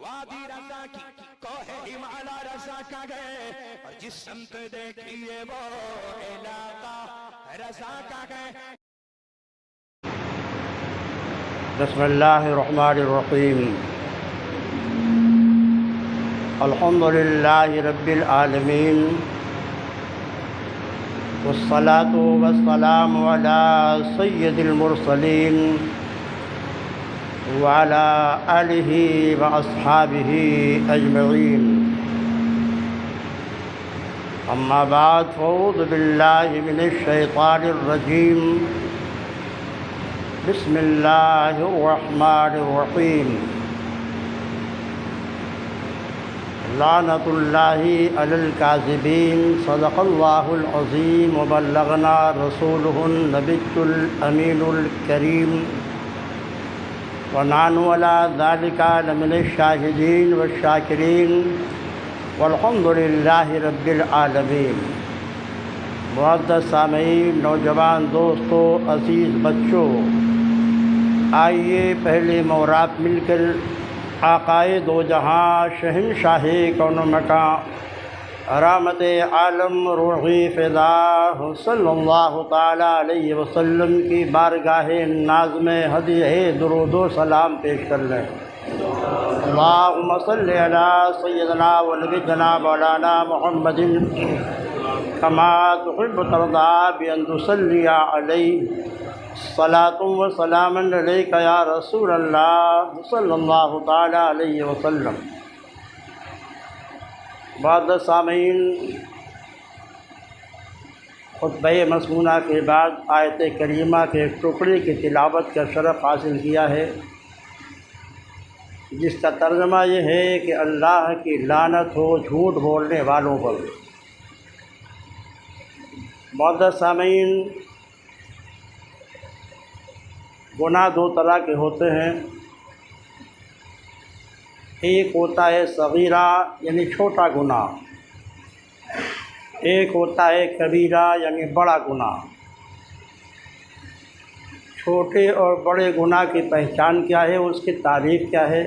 وادی رضا کی کوہ ہمالا رضا کا گئے اور جس سمت دیکھیے وہ علاقہ رضا کا گئے. بسم اللہ الرحمن الرحیم. الحمد للہ رب العالمین والصلاة والسلام علی سید المرسلین وعلی آلہ واصحابہ اجمعین. اما بعد فاعوذ باللہ من الشیطان الرجیم. بسم اللہ الرحمن الرحیم. لعنت اللہ علی الکاذبین. صدق اللہ العظیم وبلغنا رسولہ النبی الامین الکریم ونحن علی ذلک لمن الشاہدین والشاکرین والحمد للہ رب العالمین. معزز سامعین، نوجوان دوستو، عزیز بچوں، آئیے پہلے مورات مل کر آقائے دو جہاں شہنشاہ کون و مکان رحمت عالم روحی فدا صلی اللہ تعالی علیہ وسلم کی بارگاہ ناز میں ہدیہ درود و سلام پیش کر لیں. اللہم صلی علی سیدنا و نبینا مولانا محمد کما تحب ترضی بان تصلی علیہ صلاۃ و سلام علیک یا رسول اللہ صلی اللہ تعالی علیہ وسلم. معزز سامعین، خطبہ مسمونہ کے بعد آیت کریمہ کے ایک ٹکڑے کی تلاوت کا شرف حاصل کیا ہے، جس کا ترجمہ یہ ہے کہ اللہ کی لعنت ہو جھوٹ بولنے والوں پر. معزز سامعین، گناہ دو طرح کے ہوتے ہیں. ایک ہوتا ہے صغیرہ یعنی چھوٹا گناہ، ایک ہوتا ہے کبیرہ یعنی بڑا گناہ. چھوٹے اور بڑے گناہ کی پہچان کیا ہے، اس کی تعریف کیا ہے؟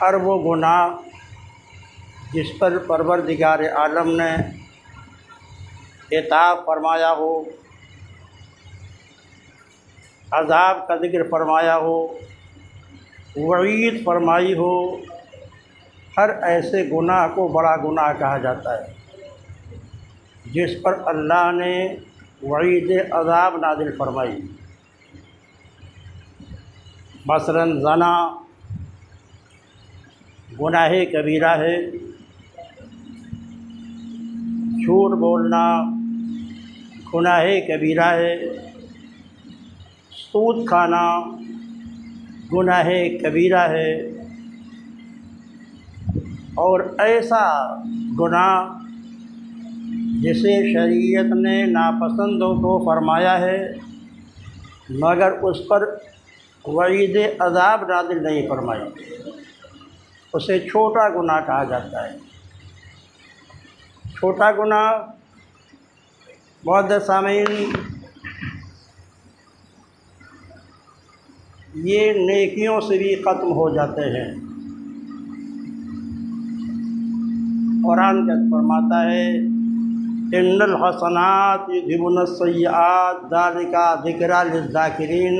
ہر وہ گناہ جس پر پروردگار عالم نے عتاب فرمایا ہو، عذاب کا ذکر فرمایا ہو، وعید فرمائی ہو، ہر ایسے گناہ کو بڑا گناہ کہا جاتا ہے جس پر اللہ نے وعید عذاب نازل فرمائی. مثلا زنا گناہ کبیرہ ہے، جھوٹ بولنا گناہ کبیرہ ہے، سود کھانا گناہ کبیرہ ہے، اور ایسا گناہ جسے شریعت نے ناپسند تو فرمایا ہے مگر اس پر وعید عذاب نازل نہیں فرمائی، اسے چھوٹا گناہ کہا جاتا ہے. چھوٹا گناہ معزز سامعین یہ نیکیوں سے بھی ختم ہو جاتے ہیں. قرآن کا فرماتا ہے ان الحسنات یذھبن السیئات ذالک ذکریٰ للذاکرین.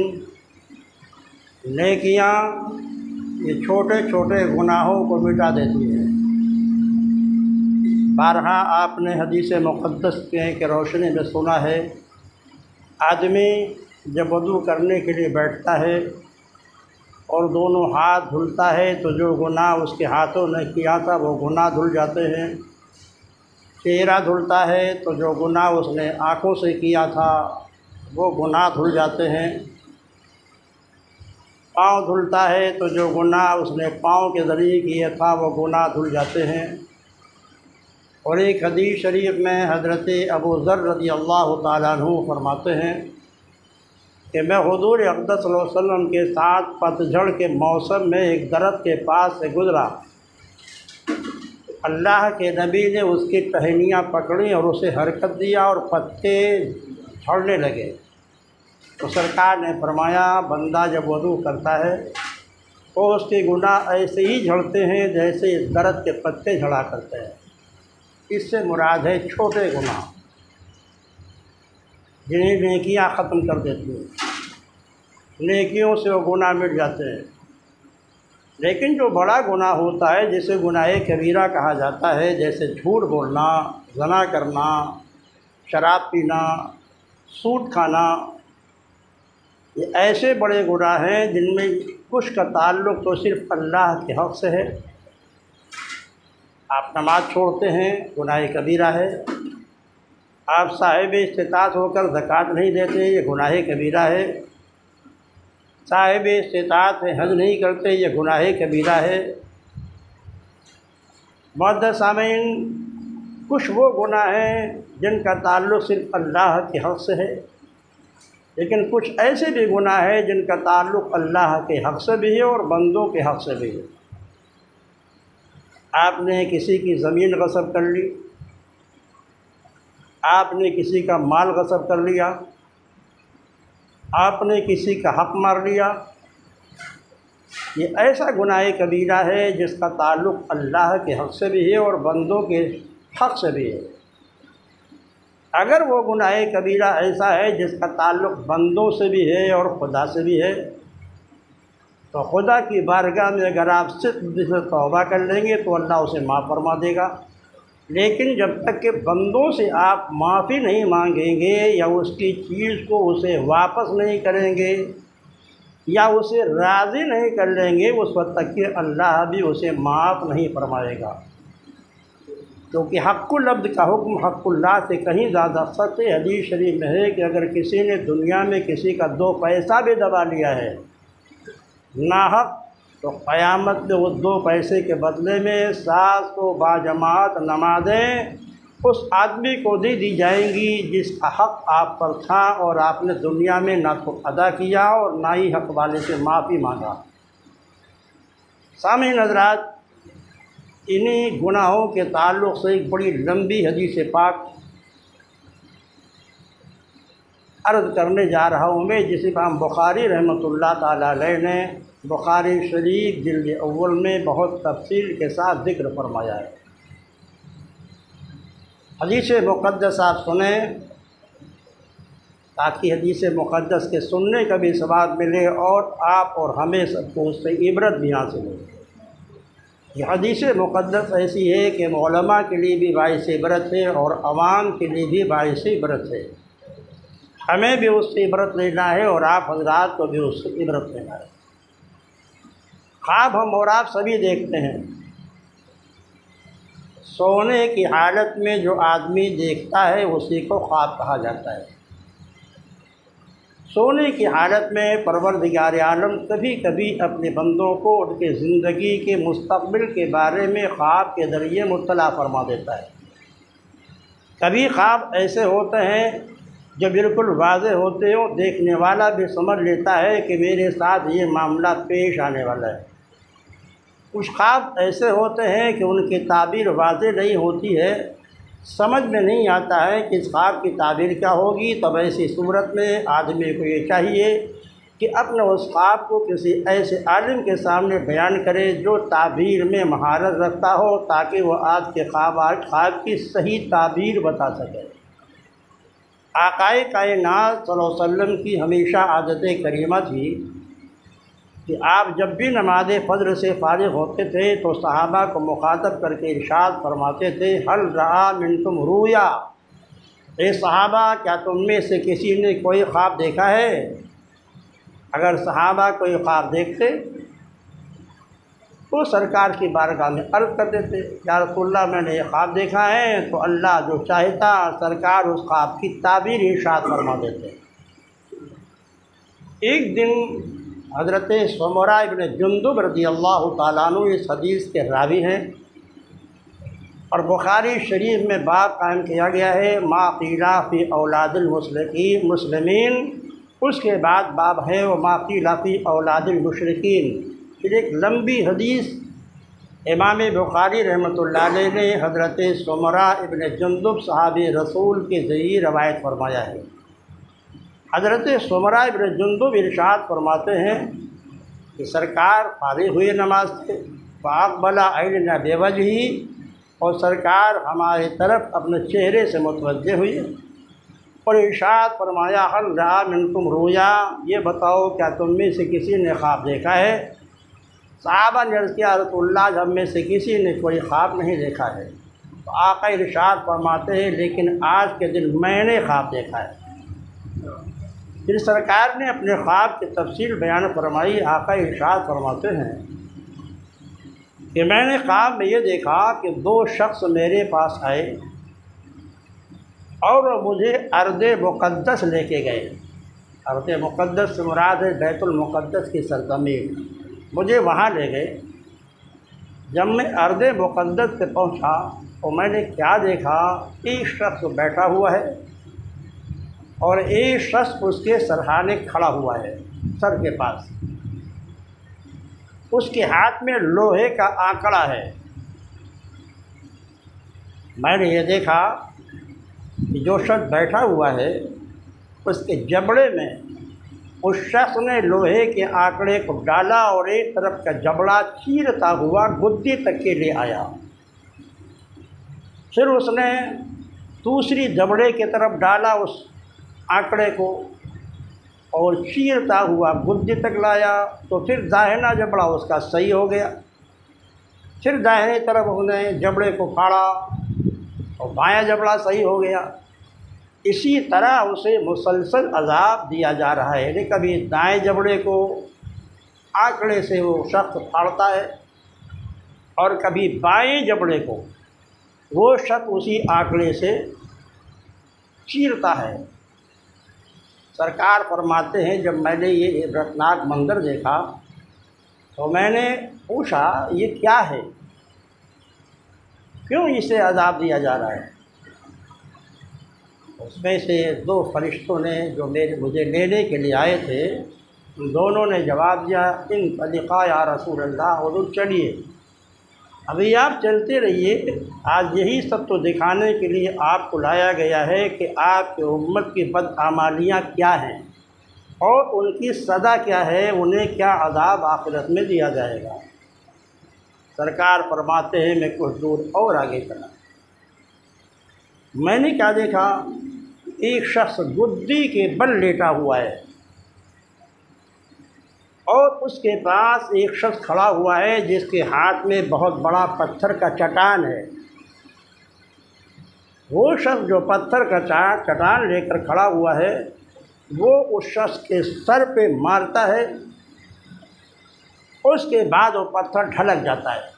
نیکیاں یہ چھوٹے چھوٹے گناہوں کو مٹا دیتی ہیں. بارہا آپ نے حدیث مقدس کی روشنی میں سنا ہے، آدمی جب وضو کرنے کے لیے بیٹھتا ہے اور دونوں ہاتھ دھلتا ہے تو جو گناہ اس کے ہاتھوں نے کیا تھا وہ گناہ دھل جاتے ہیں. چہرہ دھلتا ہے تو جو گناہ اس نے آنکھوں سے کیا تھا وہ گناہ دھل جاتے ہیں. پاؤں دھلتا ہے تو جو گناہ اس نے پاؤں کے ذریعے کیا تھا وہ گناہ دھل جاتے ہیں. اور ایک حدیث شریف میں حضرت ابو ذر رضی اللہ تعالیٰ عنہ فرماتے ہیں کہ میں حضور اقدس صلی اللہ علیہ وسلم کے ساتھ پتجھڑ کے موسم میں ایک درخت کے پاس سے گزرا. اللہ کے نبی نے اس کی ٹہنیاں پکڑیں اور اسے حرکت دیا اور پتے جھڑنے لگے. تو سرکار نے فرمایا بندہ جب وضو کرتا ہے تو اس کے گناہ ایسے ہی جھڑتے ہیں جیسے درخت کے پتے جھڑا کرتے ہیں۔ اس سے مراد ہے چھوٹے گناہ جنہیں نیکیاں ختم کر دیتی ہیں، نیکیوں سے وہ گناہ مٹ جاتے ہیں۔ لیکن جو بڑا گناہ ہوتا ہے جسے گناہ کبیرہ کہا جاتا ہے، جیسے جھوٹ بولنا، زنا کرنا، شراب پینا، سود کھانا، یہ ایسے بڑے گناہ ہیں جن میں کچھ کا تعلق تو صرف اللہ کے حق سے ہے۔ آپ نماز چھوڑتے ہیں، گناہ کبیرہ ہے۔ آپ صاحب استطاعت ہو کر زکوٰۃ نہیں دیتے، یہ گناہ کبیرہ ہے۔ صاحب استطاعت ہے حج نہیں کرتے، یہ گناہ کبیرہ ہے۔ معزز سامعین، کچھ وہ گناہ ہیں جن کا تعلق صرف اللہ کے حق سے ہے، لیکن کچھ ایسے بھی گناہ ہیں جن کا تعلق اللہ کے حق سے بھی ہے اور بندوں کے حق سے بھی ہے۔ آپ نے کسی کی زمین غصب کر لی، آپ نے کسی کا مال غصب کر لیا، آپ نے کسی کا حق مار لیا، یہ ایسا گناہ کبیرہ ہے جس کا تعلق اللہ کے حق سے بھی ہے اور بندوں کے حق سے بھی ہے۔ اگر وہ گناہ کبیرہ ایسا ہے جس کا تعلق بندوں سے بھی ہے اور خدا سے بھی ہے تو خدا کی بارگاہ میں اگر آپ صرف سے توبہ کر لیں گے تو اللہ اسے معاف فرما دے گا۔ لیکن جب تک کہ بندوں سے آپ معافی نہیں مانگیں گے یا اس کی چیز کو اسے واپس نہیں کریں گے یا اسے راضی نہیں کر لیں گے، اس وقت تک کہ اللہ بھی اسے معاف نہیں فرمائے گا، کیونکہ حق اللفظ کا حکم حق اللہ سے کہیں زیادہ سخت ہے۔ حدیث شریف میں ہے کہ اگر کسی نے دنیا میں کسی کا 2 پیسہ بھی دبا لیا ہے ناحق، تو قیامت میں وہ 2 پیسے کے بدلے میں 700 باجماعت نمازیں اس آدمی کو دی جائیں گی جس کا حق آپ پر تھا اور آپ نے دنیا میں نہ تو ادا کیا اور نہ ہی حق والے سے معافی مانگا۔ سامعین حضرات، انہی گناہوں کے تعلق سے ایک بڑی لمبی حدیث پاک عرض کرنے جا رہا ہوں میں، جسے امام بخاری رحمۃ اللہ تعالیٰ علیہ نے بخاری شریف جلد اول میں بہت تفصیل کے ساتھ ذکر فرمایا ہے۔ حدیث مقدس آپ سنیں تاکہ حدیث مقدس کے سننے کا بھی ثواب ملے اور آپ اور ہمیں سب کو اس سے عبرت بھی حاصل ہو۔ یہ حدیث مقدس ایسی ہے کہ علماء کے لیے بھی باعث عبرت ہے اور عوام کے لیے بھی باعث عبرت ہے۔ ہمیں بھی اس سے عبرت لینا ہے اور آپ حضرات کو بھی اس سے عبرت لینا ہے۔ خواب ہم اور آپ سبھی دیکھتے ہیں۔ سونے کی حالت میں جو آدمی دیکھتا ہے اسی کو خواب کہا جاتا ہے۔ سونے کی حالت میں پروردگار عالم کبھی کبھی اپنے بندوں کو ان کے زندگی کے مستقبل کے بارے میں خواب کے ذریعے مطلع فرما دیتا ہے۔ کبھی خواب ایسے ہوتے ہیں جو بالکل واضح ہوتے ہوں، دیکھنے والا بھی سمجھ لیتا ہے کہ میرے ساتھ یہ معاملہ پیش آنے والا ہے۔ کچھ خواب ایسے ہوتے ہیں کہ ان کی تعبیر واضح نہیں ہوتی ہے، سمجھ میں نہیں آتا ہے کہ اس خواب کی تعبیر کیا ہوگی۔ تب ایسی صورت میں آدمی کو یہ چاہیے کہ اپنے اس خواب کو کسی ایسے عالم کے سامنے بیان کرے جو تعبیر میں مہارت رکھتا ہو، تاکہ وہ آج کے خواب کی صحیح تعبیر بتا سکے۔ آقائے کائنات صلی اللہ علیہ وسلم کی ہمیشہ عادت کریمہ تھی کہ آپ جب بھی نماز فجر سے فارغ ہوتے تھے تو صحابہ کو مخاطب کر کے ارشاد فرماتے تھے، ہل رأى منکم رؤیا، اے صحابہ کیا تم میں سے کسی نے کوئی خواب دیکھا ہے؟ اگر صحابہ کوئی خواب دیکھتے تو سرکار کی بارگاہ میں عرض کر دیتے، یا رسول اللہ میں نے یہ خواب دیکھا ہے، تو اللہ جو چاہتا سرکار اس خواب کی تعبیر ارشاد فرما دیتے۔ ایک دن حضرت سمرہ ابن جندب رضی اللہ تعالیٰ عنہ اس حدیث کے راوی ہیں اور بخاری شریف میں باب قائم کیا گیا ہے ما قیل فی اولاد المسلمین، اس کے بعد باب ہے وما قیل فی اولاد المشرکین۔ پھر ایک لمبی حدیث امام بخاری رحمۃ اللہ علیہ نے حضرت سمرہ ابن جندب صحابی رسول کے ذریعے روایت فرمایا ہے۔ حضرت سمرہ ابن جندب ارشاد فرماتے ہیں کہ سرکار فارغ ہوئے نماز سے، فاقبل الینا بوجہہ، اور سرکار ہماری طرف اپنے چہرے سے متوجہ ہوئے اور ارشاد فرمایا ہل رأى منکم رؤیا، یہ بتاؤ کیا تم میں سے کسی نے خواب دیکھا ہے؟ صحابہ نے عرض کیا رسول اللہ ہم میں سے کسی نے کوئی خواب نہیں دیکھا ہے۔ تو آقا ارشاد فرماتے ہیں لیکن آج کے دن میں نے خواب دیکھا ہے۔ پھر سرکار نے اپنے خواب کی تفصیل بیان فرمائی۔ آقا ارشاد فرماتے ہیں کہ میں نے خواب میں یہ دیکھا کہ دو شخص میرے پاس آئے اور مجھے ارض مقدس لے کے گئے۔ ارض مقدس سے مراد ہے بیت المقدس کی سرزمین، مجھے وہاں لے گئے۔ جب میں ارض مقدس سے پہنچا تو میں نے کیا دیکھا، ایک شخص بیٹھا ہوا ہے اور ایک شخص اس کے سرہانے کھڑا ہوا ہے، سر کے پاس۔ اس کے ہاتھ میں لوہے کا آنکڑا ہے۔ میں نے یہ دیکھا کہ جو شخص بیٹھا ہوا ہے اس کے جبڑے میں اس شخص نے لوہے کے آنکڑے کو ڈالا اور ایک طرف کا جبڑا چیرتا ہوا گدی تک کے لے آیا۔ پھر اس نے دوسری جبڑے کی طرف ڈالا اس آنکڑے کو اور چیرتا ہوا گدی تک لایا، تو پھر داہنا جبڑا اس کا صحیح ہو گیا۔ پھر داہنی طرف اس نے جبڑے کو پھاڑا اور بایاں جبڑا صحیح ہو گیا۔ اسی طرح اسے مسلسل عذاب دیا جا رہا ہے، یعنی کبھی دائیں جبڑے کو آنکڑے سے وہ شخص پھاڑتا ہے اور کبھی بائیں جبڑے کو وہ شخص اسی آنکڑے سے چیرتا ہے۔ سرکار فرماتے ہیں جب میں نے یہ عبرتناک منظر دیکھا تو میں نے پوچھا یہ کیا ہے، کیوں اسے عذاب دیا جا رہا ہے؟ اس میں سے دو فرشتوں نے جو مجھے لینے کے لیے آئے تھے، ان دونوں نے جواب دیا انطلقا یا رسول اللہ، حضور چلیے، ابھی آپ چلتے رہیے، آج یہی سب تو دکھانے کے لیے آپ کو لایا گیا ہے کہ آپ کی امت کی بدعمالیاں کیا ہیں اور ان کی سزا کیا ہے، انہیں کیا عذاب آخرت میں دیا جائے گا۔ سرکار فرماتے ہیں میں کچھ دور اور آگے چلا، میں نے کیا دیکھا، ایک شخص گدی کے بل لیٹا ہوا ہے اور اس کے پاس ایک شخص کھڑا ہوا ہے جس کے ہاتھ میں بہت بڑا پتھر کا چٹان ہے۔ وہ شخص جو پتھر کا چٹان لے کر کھڑا ہوا ہے وہ اس شخص کے سر پہ مارتا ہے، اس کے بعد وہ پتھر ڈھلک جاتا ہے۔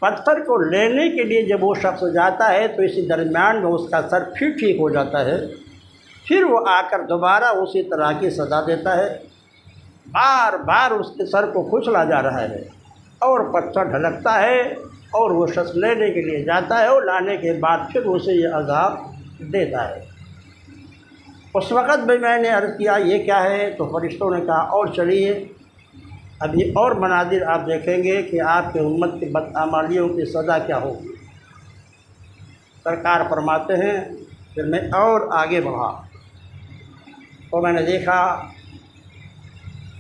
پتھر کو لینے کے لیے جب وہ شخص جاتا ہے تو اسی درمیان میں اس کا سر پھر ٹھیک ہو جاتا ہے، پھر وہ آ کر دوبارہ اسی طرح کی سزا دیتا ہے۔ بار بار اس کے سر کو کھچلا جا رہا ہے اور پتھر ڈھلکتا ہے اور وہ شخص لینے کے لیے جاتا ہے اور لانے کے بعد پھر اسے یہ عذاب دیتا ہے۔ اس وقت بھی میں نے عرض کیا یہ کیا ہے، تو فرشتوں نے کہا اور چلیے، ابھی اور مناظر آپ دیکھیں گے کہ آپ کے امت کی بدعمالیوں کی سزا کیا ہوگی۔ سرکار فرماتے ہیں پھر میں اور آگے بڑھا تو میں نے دیکھا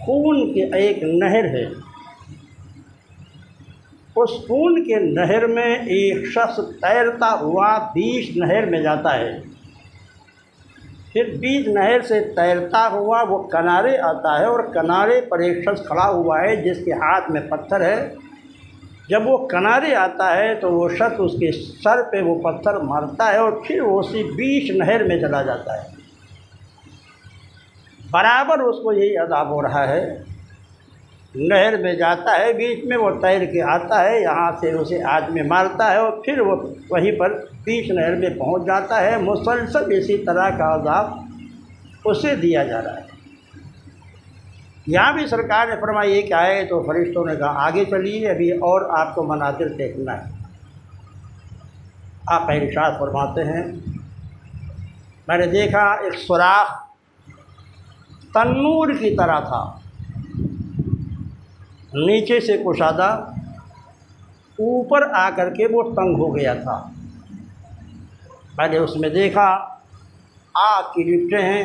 خون کی ایک نہر ہے، اس خون کے نہر میں ایک شخص تیرتا ہوا بیچ نہر میں جاتا ہے، پھر بیچ نہر سے تیرتا ہوا وہ کنارے آتا ہے اور کنارے پر ایک شخص کھڑا ہوا ہے جس کے ہاتھ میں پتھر ہے۔ جب وہ کنارے آتا ہے تو وہ شخص اس کے سر پہ وہ پتھر مارتا ہے اور پھر وہ اسی بیچ نہر میں چلا جاتا ہے۔ برابر اس کو یہی عذاب ہو رہا ہے، نہر میں جاتا ہے، بیچ میں وہ تیر کے آتا ہے، یہاں سے اسے آدمی مارتا ہے اور پھر وہ وہیں پر بیچ نہر میں پہنچ جاتا ہے۔ مسلسل اسی طرح کا عذاب اسے دیا جا رہا ہے۔ یہاں بھی سرکار نے فرمایا یہ کیا ہے، تو فرشتوں نے کہا آگے چلیے، ابھی اور آپ کو مناظر دیکھنا ہے۔ آپ ارشاد فرماتے ہیں میں نے دیکھا ایک سوراخ تنور کی طرح تھا، نیچے سے کشادہ، اوپر آ کر کے وہ تنگ ہو گیا تھا۔ میں نے اس میں دیکھا آگ کی لپٹیں ہیں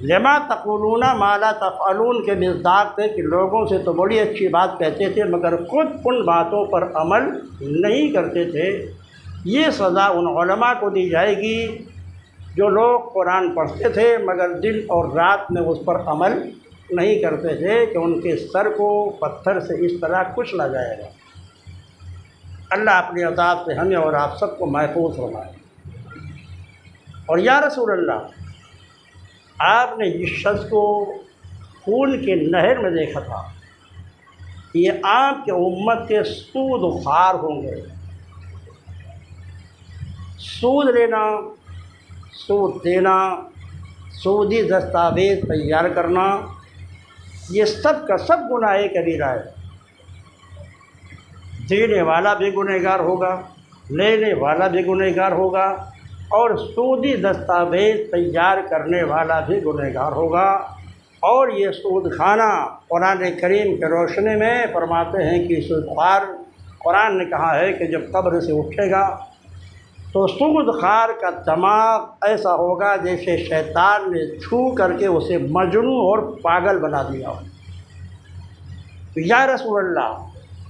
لما تقولون ما لا تفعلون کے مصداق تھے کہ لوگوں سے تو بڑی اچھی بات کہتے تھے مگر خود ان باتوں پر عمل نہیں کرتے تھے۔ یہ سزا ان علماء کو دی جائے گی جو لوگ قرآن پڑھتے تھے مگر دن اور رات میں اس پر عمل نہیں کرتے تھے کہ ان کے سر کو پتھر سے اس طرح کچلا جائے گا۔ اللہ اپنی عذاب سے ہمیں اور آپ سب کو محفوظ فرمائے۔ اور یا رسول اللہ، آپ نے جس شخص کو خون کے نہر میں دیکھا تھا، یہ آپ کے امت کے سود خوار ہوں گے۔ سود لینا، سود دینا، سودی دستاویز تیار کرنا، یہ سب کا سب گناہ کبیرہ ہے۔ دینے والا بھی گنہگار ہوگا، لینے والا بھی گنہگار ہوگا، اور سودی دستاویز تیار کرنے والا بھی گنہگار ہوگا۔ اور یہ سود کھانا قرآن کریم کے روشنی میں فرماتے ہیں کہ سود خوار، قرآن نے کہا ہے کہ جب قبر سے اٹھے گا تو سود خوار کا دماغ ایسا ہوگا جیسے شیطان نے چھو کر کے اسے مجنون اور پاگل بنا دیا ہو۔ تو یا رسول اللہ،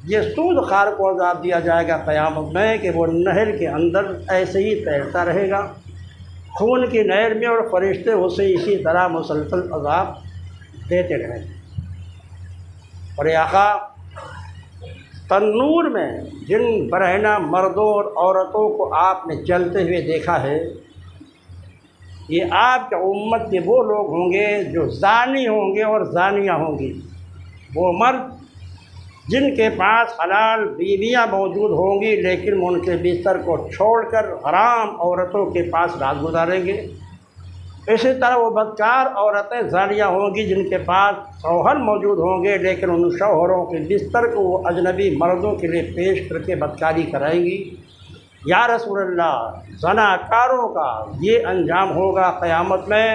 یہ سود خوار کو عذاب دیا جائے گا قیامت میں کہ وہ نہر کے اندر ایسے ہی تیرتا رہے گا، خون کی نہر میں، اور فرشتے اسے اسی طرح مسلسل عذاب دیتے رہیں گے۔ اور یہ آقا تنور میں جن برہنہ مردوں اور عورتوں کو آپ نے جلتے ہوئے دیکھا ہے، یہ آپ کے امت کے وہ لوگ ہوں گے جو زانی ہوں گے اور زانیہ ہوں گی۔ وہ مرد جن کے پاس حلال بیویاں موجود ہوں گی لیکن وہ ان کے بستر کو چھوڑ کر حرام عورتوں کے پاس رات گزاریں گے۔ اسی طرح وہ بدکار عورتیں زانیہ ہوں گی جن کے پاس شوہر موجود ہوں گے لیکن ان شوہروں کے بستر کو وہ اجنبی مردوں کے لیے پیش کر کے بدکاری کرائیں گی۔ یا رسول اللہ، زناکاروں کا یہ انجام ہوگا قیامت میں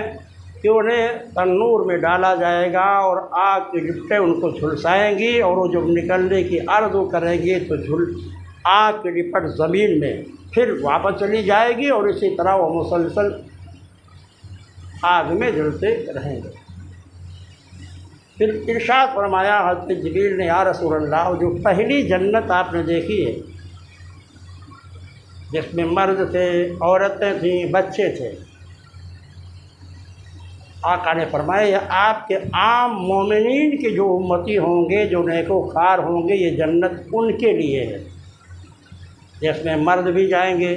کہ انہیں تنور میں ڈالا جائے گا اور آگ کی لپٹیں ان کو جھلسائیں گی، اور وہ جب نکلنے کی عرض کریں گے تو آگ کی لپٹ زمین میں پھر واپس چلی جائے گی، اور اسی طرح وہ مسلسل آگ میں جلتے رہیں گے۔ پھر ارشاد فرمایا حضرت جبریل نے، یا رسول اللہ، جو پہلی جنت آپ نے دیکھی ہے جس میں مرد تھے، عورتیں تھیں، بچے تھے، آقا نے فرمایا یہ آپ کے عام مومنین کے جو امتی ہوں گے، جو نیکوکار ہوں گے، یہ جنت ان کے لیے ہے، جس میں مرد بھی جائیں گے،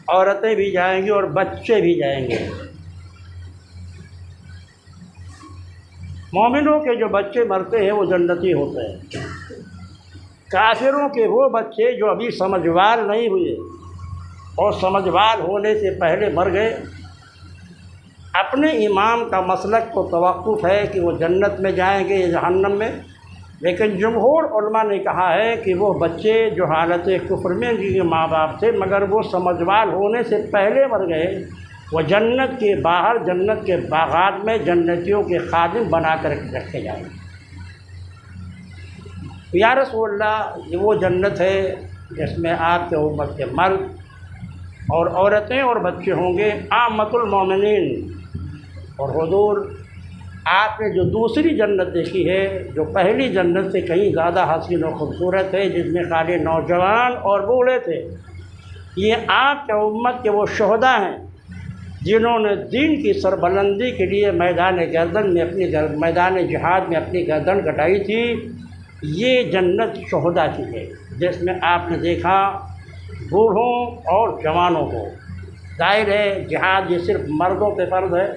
عورتیں بھی جائیں گی اور بچے بھی جائیں گے۔ مومنوں کے جو بچے مرتے ہیں وہ جنتی ہوتے ہیں، کافروں کے وہ بچے جو ابھی سمجھوار نہیں ہوئے اور سمجھوار ہونے سے پہلے مر گئے، اپنے امام کا مسلک کو توقف ہے کہ وہ جنت میں جائیں گے یا جہنم میں، لیکن جمہور علماء نے کہا ہے کہ وہ بچے جو حالت کفر میں جن کے ماں باپ تھے مگر وہ سمجھوار ہونے سے پہلے مر گئے، وہ جنت کے باہر، جنت کے باغات میں جنتیوں کے خادم بنا کر رکھے جائیں گے۔ یا رسول اللہ، یہ وہ جنت ہے جس میں آپ کے امت کے مرد اور عورتیں اور بچے ہوں گے، عامۃ المومنین۔ اور حضور، آپ نے جو دوسری جنت دیکھی ہے جو پہلی جنت سے کہیں زیادہ حسین و خوبصورت ہے، جس میں خالی نوجوان اور بوڑھے تھے، یہ آپ کے امت کے وہ شہداء ہیں جنہوں نے دین کی سربلندی کے لیے میدان جہاد میں اپنی گردن کٹائی تھی۔ یہ جنت شہداء کی ہے جس میں آپ نے دیکھا بوڑھوں اور جوانوں کو۔ ظاہر ہے جہاد یہ صرف مردوں پہ فرض ہے،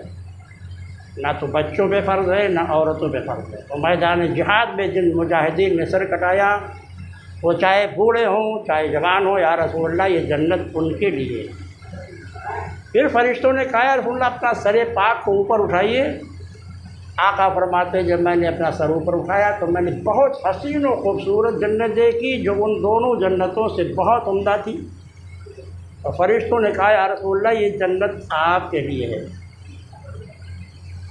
نہ تو بچوں پہ فرض ہے نہ عورتوں پہ فرض ہے۔ تو میدان جہاد میں جن مجاہدین نے سر کٹایا، وہ چاہے بوڑھے ہوں چاہے جوان ہوں، یا رسول اللہ یہ جنت ان کے لیے۔ پھر فرشتوں نے کہا، یا رسول اللہ اپنا سر پاک کو اوپر اٹھائیے۔ آقا فرماتے جب میں نے اپنا سر اوپر اٹھایا تو میں نے بہت حسین و خوبصورت جنت دیکھی جو ان دونوں جنتوں سے بہت عمدہ تھی۔ اور فرشتوں نے کہا، یا رسول اللہ یہ جنت آپ کے لیے ہے،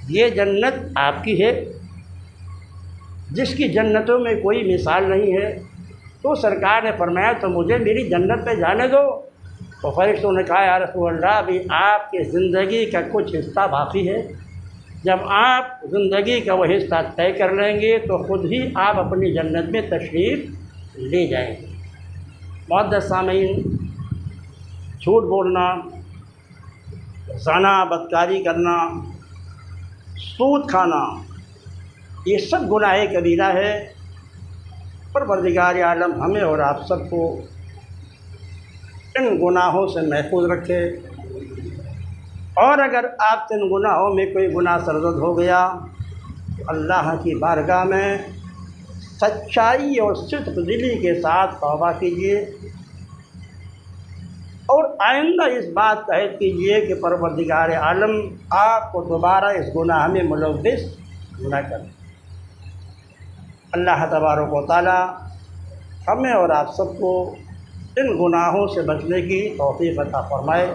یہ جنت آپ کی ہے جس کی جنتوں میں کوئی مثال نہیں ہے۔ تو سرکار نے فرمایا تو مجھے میری جنت پہ جانے دو۔ تو فرشتوں نے کہا، یا رسول اللہ ابھی آپ کی زندگی کا کچھ حصہ باقی ہے، جب آپ زندگی کا وہ حصہ طے کر لیں گے تو خود ہی آپ اپنی جنت میں تشریف لے جائیں گے۔ معزز سامعین، جھوٹ بولنا، زنا، بدکاری کرنا، سود کھانا، یہ سب گناہ کبیرہ ہے۔ پروردگار عالم ہمیں اور آپ سب کو ان گناہوں سے محفوظ رکھے، اور اگر آپ سے ان گناہوں میں کوئی گناہ سرزد ہو گیا تو اللہ کی بارگاہ میں سچائی اور صدق دلی کے ساتھ توبہ کیجیے، اور آئندہ اس بات کا عہد کیجیے کہ پروردگار عالم آپ کو دوبارہ اس گناہ میں ملوث نہ کرے۔ اللہ تبارک و تعالی ہمیں اور آپ سب کو ان گناہوں سے بچنے کی توفیق عطا فرمائے۔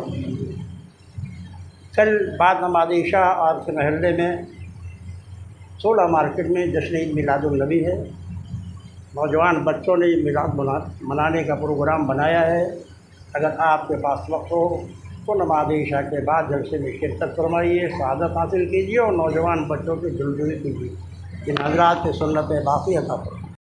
کل بعد نماز عشاء آپ کے محلے میں 16 مارکیٹ میں جشن عید میلاد النبی ہے۔ نوجوان بچوں نے یہ میلاد منانے کا پروگرام بنایا ہے۔ اگر آپ کے پاس وقت ہو تو نماز عشاء کے بعد جلسے میں شرکت فرمائیے، سعادت حاصل کیجیے اور نوجوان بچوں کی دلجوئی کیجیے۔ ان حضرات کی سنت باقی عطا فرمائے۔